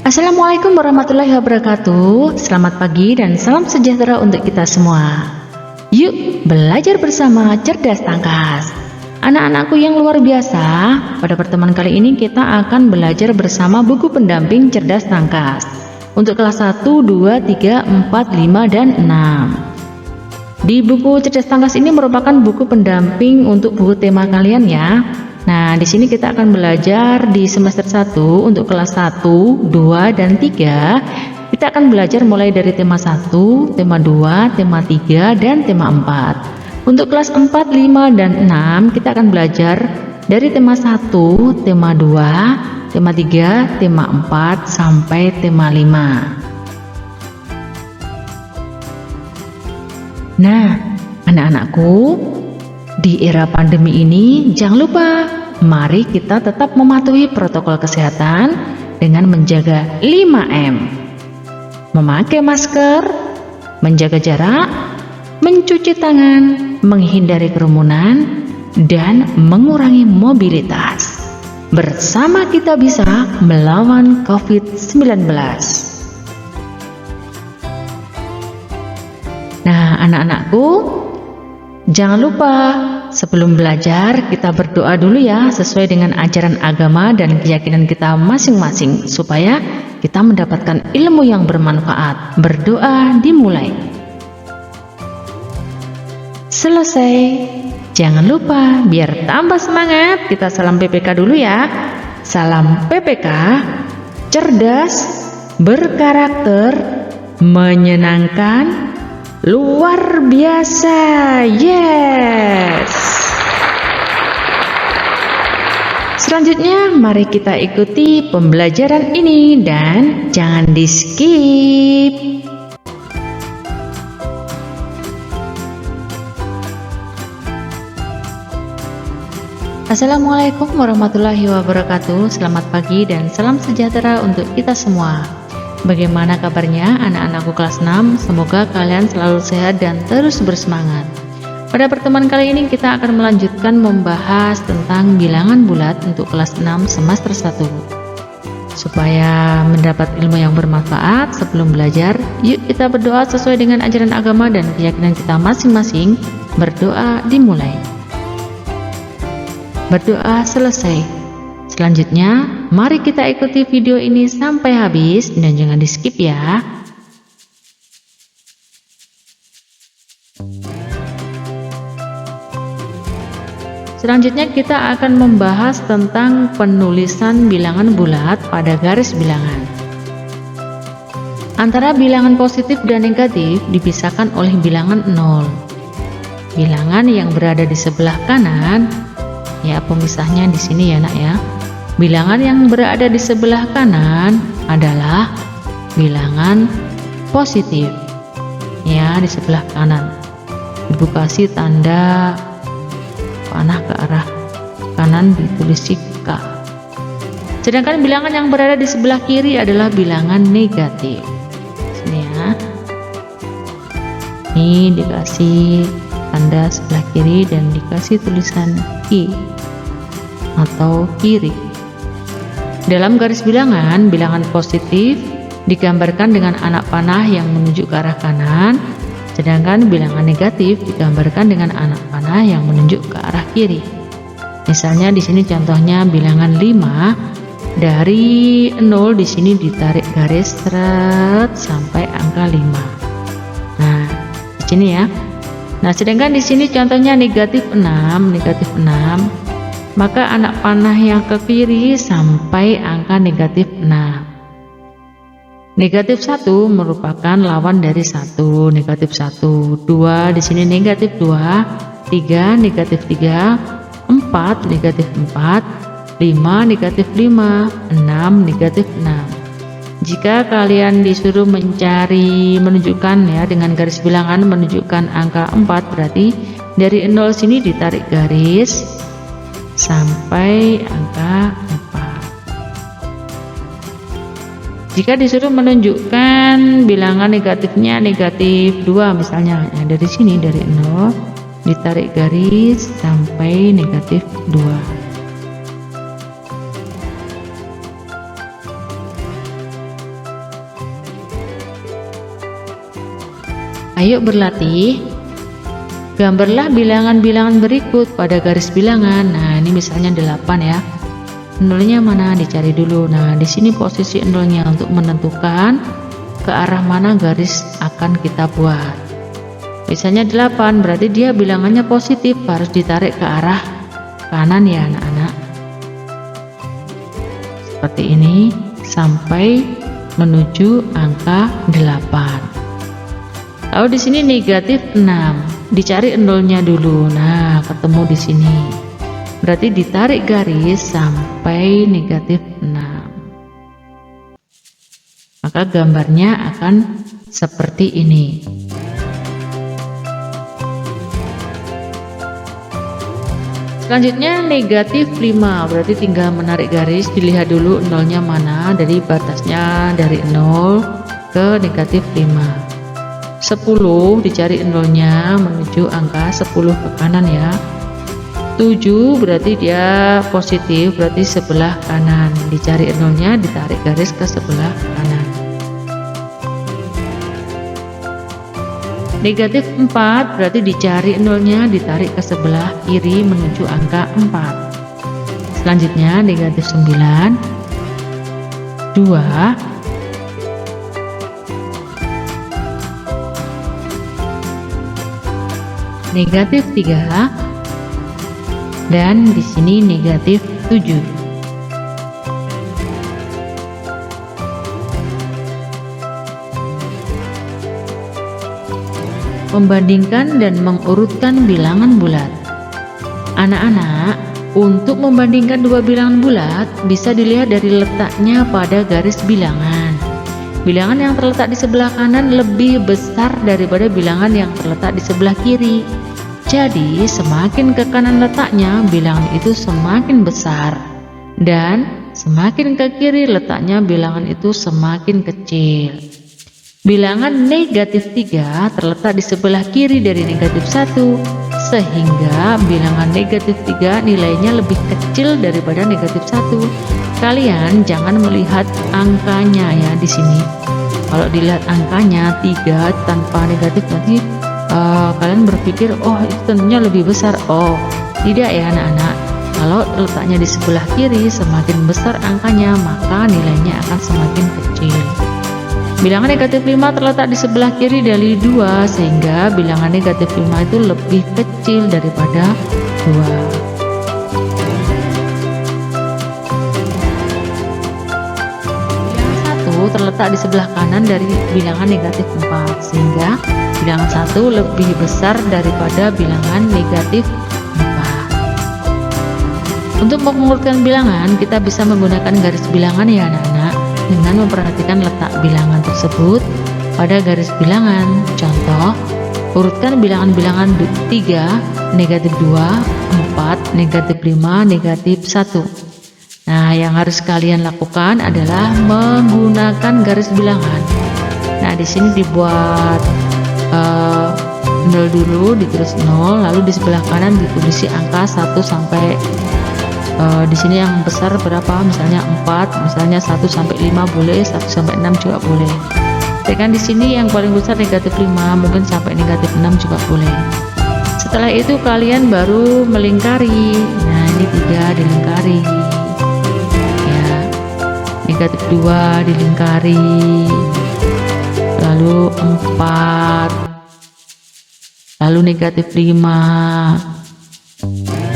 Assalamualaikum warahmatullahi wabarakatuh. Selamat pagi dan salam sejahtera untuk kita semua. Yuk belajar bersama Cerdas Tangkas. Anak-anakku yang luar biasa, pada pertemuan kali ini kita akan belajar bersama buku pendamping Cerdas Tangkas untuk kelas 1, 2, 3, 4, 5, dan 6. Di buku Cerdas Tangkas ini merupakan buku pendamping untuk buku tema kalian ya. Nah, di sini kita akan belajar di semester 1 untuk kelas 1, 2, dan 3. Kita akan belajar mulai dari tema 1, tema 2, tema 3, dan tema 4. Untuk kelas 4, 5, dan 6 kita akan belajar dari tema 1, tema 2, tema 3, tema 4, sampai tema 5. Nah, anak-anakku, di era pandemi ini jangan lupa, mari kita tetap mematuhi protokol kesehatan dengan menjaga 5M. Memakai masker, menjaga jarak, mencuci tangan, menghindari kerumunan, dan mengurangi mobilitas. Bersama kita bisa melawan COVID-19. Nah, anak-anakku, jangan lupa sebelum belajar kita berdoa dulu ya, sesuai dengan ajaran agama dan keyakinan kita masing-masing, supaya kita mendapatkan ilmu yang bermanfaat. Berdoa dimulai. Selesai. Jangan lupa, biar tambah semangat, kita salam PPK dulu ya. Salam PPK, cerdas, berkarakter, menyenangkan, luar biasa. Yes. Selanjutnya mari kita ikuti pembelajaran ini dan jangan di skip. Assalamualaikum warahmatullahi wabarakatuh. Selamat pagi dan salam sejahtera untuk kita semua. Bagaimana kabarnya anak-anakku kelas 6? Semoga kalian selalu sehat dan terus bersemangat. Pada pertemuan kali ini kita akan melanjutkan membahas tentang bilangan bulat untuk kelas 6 semester 1. Supaya mendapat ilmu yang bermanfaat sebelum belajar, yuk kita berdoa sesuai dengan ajaran agama dan keyakinan kita masing-masing. Berdoa dimulai. Berdoa selesai. Selanjutnya, mari kita ikuti video ini sampai habis dan jangan di skip ya. Selanjutnya kita akan membahas tentang penulisan bilangan bulat pada garis bilangan. Antara bilangan positif dan negatif dipisahkan oleh bilangan 0. Bilangan yang berada di sebelah kanan, ya pemisahnya di sini ya nak ya. Bilangan yang berada di sebelah kanan adalah bilangan positif. Ya, di sebelah kanan. Ibu kasih tanda panah ke arah kanan, ditulis K. Sedangkan bilangan yang berada di sebelah kiri adalah bilangan negatif. Sini ya. Ini dikasih tanda sebelah kiri dan dikasih tulisan I atau kiri. Dalam garis bilangan, bilangan positif digambarkan dengan anak panah yang menuju ke arah kanan, sedangkan bilangan negatif digambarkan dengan anak panah yang menunjuk ke arah kiri. Misalnya di sini contohnya bilangan 5, dari 0 di sini ditarik garis seret sampai angka 5. Nah, di sini ya. Nah, sedangkan di sini contohnya negatif 6, maka anak panah yang ke kiri sampai angka negatif 6. Negatif 1 merupakan lawan dari 1, negatif 1, 2 di sini negatif 2, 3 negatif 3, 4 negatif 4, 5 negatif 5, 6 negatif 6. Jika kalian disuruh menunjukkan ya dengan garis bilangan menunjukkan angka 4, berarti dari 0 sini ditarik garis sampai angka Jika disuruh menunjukkan bilangan negatifnya negatif 2 misalnya, nah dari sini dari 0 ditarik garis sampai negatif 2. Ayo berlatih. Gambarlah bilangan-bilangan berikut pada garis bilangan. Nah, ini misalnya 8 ya. Nolnya mana? Dicari dulu. Nah, di sini posisi nolnya untuk menentukan ke arah mana garis akan kita buat. Misalnya 8, berarti dia bilangannya positif, harus ditarik ke arah kanan ya anak-anak. Seperti ini sampai menuju angka 8. Lalu di sini negatif 6, dicari nolnya dulu. Nah, ketemu di sini. Berarti ditarik garis sampai negatif 6. Maka gambarnya akan seperti ini. Selanjutnya negatif 5, berarti tinggal menarik garis, dilihat dulu nolnya mana, dari batasnya dari 0 ke negatif 5. 10 dicari nolnya menuju angka 10 ke kanan ya. 7 berarti dia positif, berarti sebelah kanan, dicari nolnya, ditarik garis ke sebelah kanan. Negatif 4 berarti dicari nolnya, ditarik ke sebelah kiri menuju angka 4. Selanjutnya negatif 9, 2, negatif 3, dan di sini negatif 7. Membandingkan dan mengurutkan bilangan bulat. Anak-anak, untuk membandingkan dua bilangan bulat bisa dilihat dari letaknya pada garis bilangan. Bilangan yang terletak di sebelah kanan lebih besar daripada bilangan yang terletak di sebelah kiri. Jadi semakin ke kanan letaknya, bilangan itu semakin besar, dan semakin ke kiri letaknya, bilangan itu semakin kecil. Bilangan negatif 3 terletak di sebelah kiri dari negatif 1, sehingga bilangan negatif 3 nilainya lebih kecil daripada negatif 1. Kalian jangan melihat angkanya ya di sini. Kalau dilihat angkanya 3 tanpa negatif, nanti kalian berpikir oh itu tentunya lebih besar. Oh tidak ya anak-anak. Kalau letaknya di sebelah kiri, semakin besar angkanya, maka nilainya akan semakin kecil. Bilangan negatif 5 terletak di sebelah kiri dari 2, sehingga bilangan negatif 5 itu lebih kecil daripada 2. Terletak di sebelah kanan dari bilangan negatif 4, sehingga bilangan 1 lebih besar daripada bilangan negatif 4. Untuk mengurutkan bilangan, kita bisa menggunakan garis bilangan ya anak-anak, dengan memperhatikan letak bilangan tersebut pada garis bilangan. Contoh, urutkan bilangan-bilangan 3, negatif 2, 4, negatif 5, negatif 1. Nah, yang harus kalian lakukan adalah menggunakan garis bilangan. Nah, di sini dibuat 0 dulu, ditulis 0, lalu di sebelah kanan ditulisi angka 1 sampai di sini yang besar berapa? Misalnya 4, misalnya 1 sampai 5 boleh, 1 sampai 6 juga boleh. Tekan di sini yang paling besar negatif 5, mungkin sampai negatif 6 juga boleh. Setelah itu kalian baru melingkari. Nah, ini 3 dilingkari. Negatif 2 dilingkari, lalu 4, lalu negatif 5,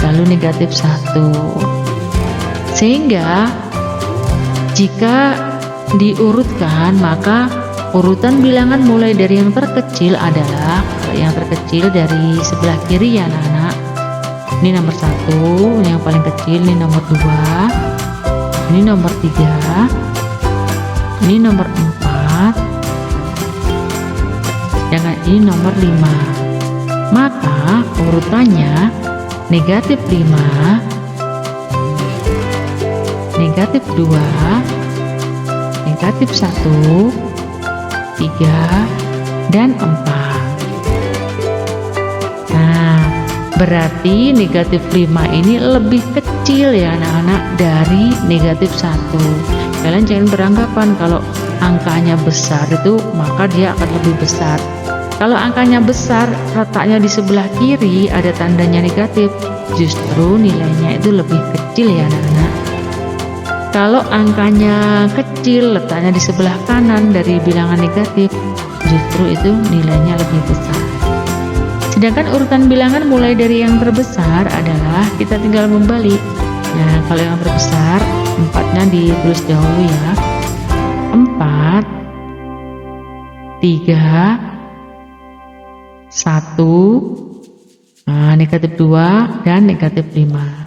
lalu negatif 1. Sehingga jika diurutkan, maka urutan bilangan mulai dari yang terkecil adalah, yang terkecil dari sebelah kiri ya anak-anak, ini nomor 1, yang paling kecil ini nomor 2, ini nomor 3, ini nomor 4, sedangkan ini nomor 5. Maka urutannya negatif 5, negatif 2, negatif 1, 3, dan 4. Nah, berarti negatif 5 ini lebih kecil ya anak-anak dari negatif 1. Kalian jangan beranggapan kalau angkanya besar itu maka dia akan lebih besar. Kalau angkanya besar, letaknya di sebelah kiri ada tandanya negatif, justru nilainya itu lebih kecil ya anak-anak. Kalau angkanya kecil, letaknya di sebelah kanan dari bilangan negatif, justru itu nilainya lebih besar. Sedangkan urutan bilangan mulai dari yang terbesar adalah kita tinggal membalik. Nah, kalau yang terbesar 4-nya ditulis dahulu ya. 4, 3, 1, nah, negatif 2 dan negatif 5.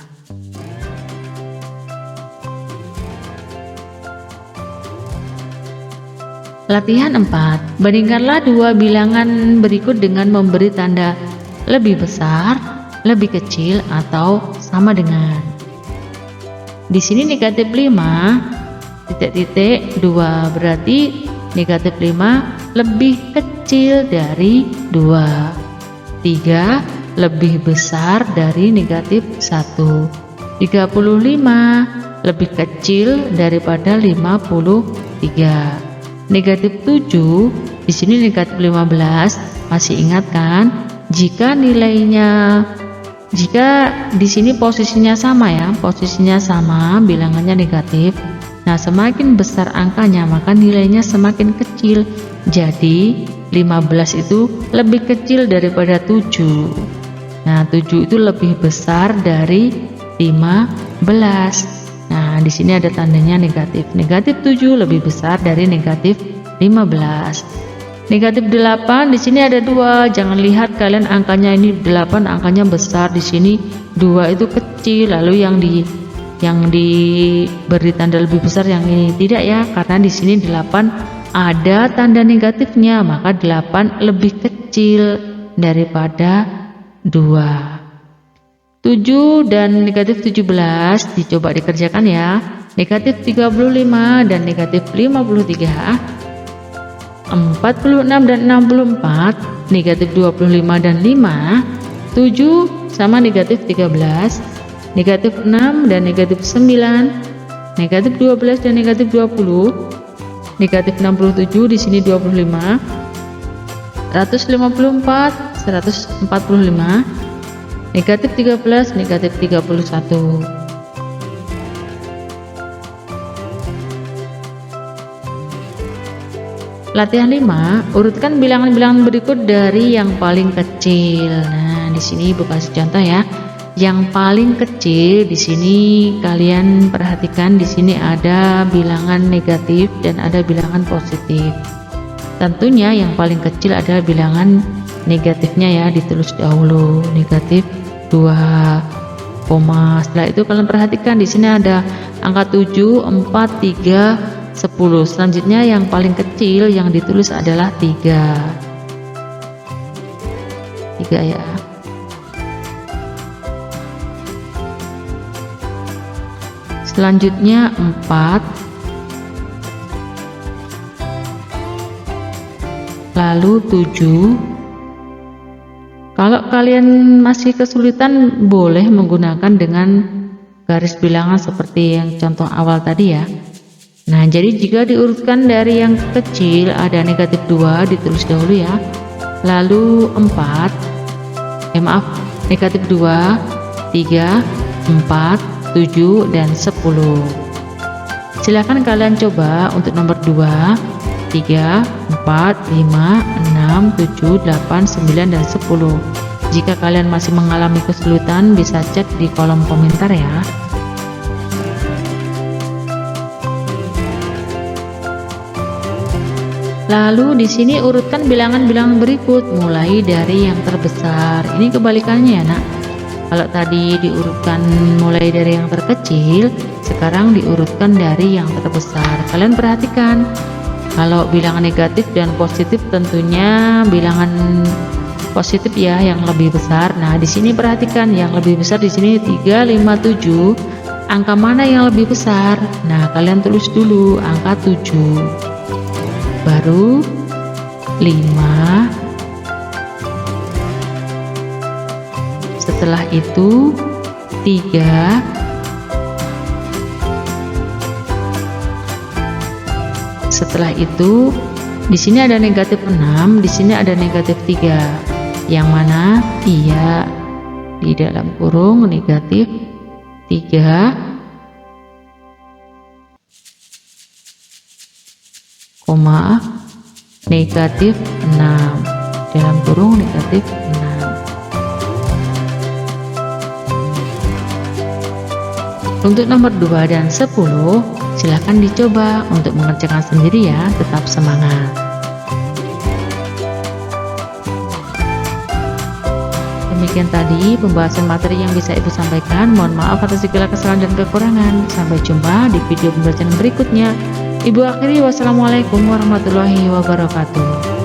Latihan 4. Bandingkanlah dua bilangan berikut dengan memberi tanda lebih besar, lebih kecil, atau sama dengan. Di sini negatif 5, titik-titik 2, berarti negatif 5 lebih kecil dari 2. 3 lebih besar dari negatif 1. 35 lebih kecil daripada 53. Negatif 7, di sini negatif 15, masih ingat kan? Jika di sini posisinya sama ya, posisinya sama, bilangannya negatif. Nah, semakin besar angkanya, maka nilainya semakin kecil. Jadi, 15 itu lebih kecil daripada 7. Nah, 7 itu lebih besar dari 15. Nah, di sini ada tandanya negatif. Negatif 7 lebih besar dari negatif 15. Negatif 8, di sini ada 2. Jangan lihat kalian angkanya ini 8, angkanya besar. Di sini 2 itu kecil, lalu yang diberi tanda lebih besar yang ini tidak ya, karena di sini 8 ada tanda negatifnya, maka 8 lebih kecil daripada 2. 7 dan negatif 17 dicoba dikerjakan ya. Negatif 35 dan negatif 53, 46 dan 64, negatif 25 dan 5, 7 sama negatif 13, negatif 6 dan negatif 9, negatif 12 dan negatif 20, negatif 67, di sini 25, 154, 145, negatif 13, negatif 31. Latihan 5, urutkan bilangan-bilangan berikut dari yang paling kecil. Nah, di sini Ibu kasih contoh ya. Yang paling kecil di sini kalian perhatikan, di sini ada bilangan negatif dan ada bilangan positif. Tentunya yang paling kecil adalah bilangan negatifnya ya, ditulis dahulu negatif 2, setelah itu kalian perhatikan di sini ada angka 7, 4, 3, 10. Selanjutnya yang paling kecil yang ditulis adalah 3 ya. Selanjutnya 4, lalu 7. Kalau kalian masih kesulitan, boleh menggunakan dengan garis bilangan seperti yang contoh awal tadi ya. Nah, jadi jika diurutkan dari yang kecil ada negatif 2 ditulis dahulu ya. Lalu 4, negatif 2, 3, 4, 7 dan 10. Silakan kalian coba untuk nomor 2, 3, 4, 5, 6, 7, 8, 9 dan 10. Jika kalian masih mengalami kesulitan, bisa cek di kolom komentar ya. Lalu di sini urutkan bilangan-bilangan berikut mulai dari yang terbesar. Ini kebalikannya ya nak. Kalau tadi diurutkan mulai dari yang terkecil, sekarang diurutkan dari yang terbesar. Kalian perhatikan, kalau bilangan negatif dan positif tentunya bilangan positif ya yang lebih besar. Nah, di sini perhatikan yang lebih besar di sini 3, 5, 7. angka mana yang lebih besar? Nah, kalian tulis dulu angka 7, baru 5, setelah itu 3, setelah itu di sini ada negatif 6, di sini ada negatif 3. Yang mana? Iya, di dalam kurung negatif 3, koma negatif 6, dalam kurung negatif 6. Untuk nomor 2 dan 10, silahkan dicoba untuk mengerjakan sendiri ya, tetap semangat. Demikian tadi pembahasan materi yang bisa Ibu sampaikan. Mohon maaf atas segala kesalahan dan kekurangan. Sampai jumpa di video pembelajaran berikutnya. Ibu akhiri, wassalamualaikum warahmatullahi wabarakatuh.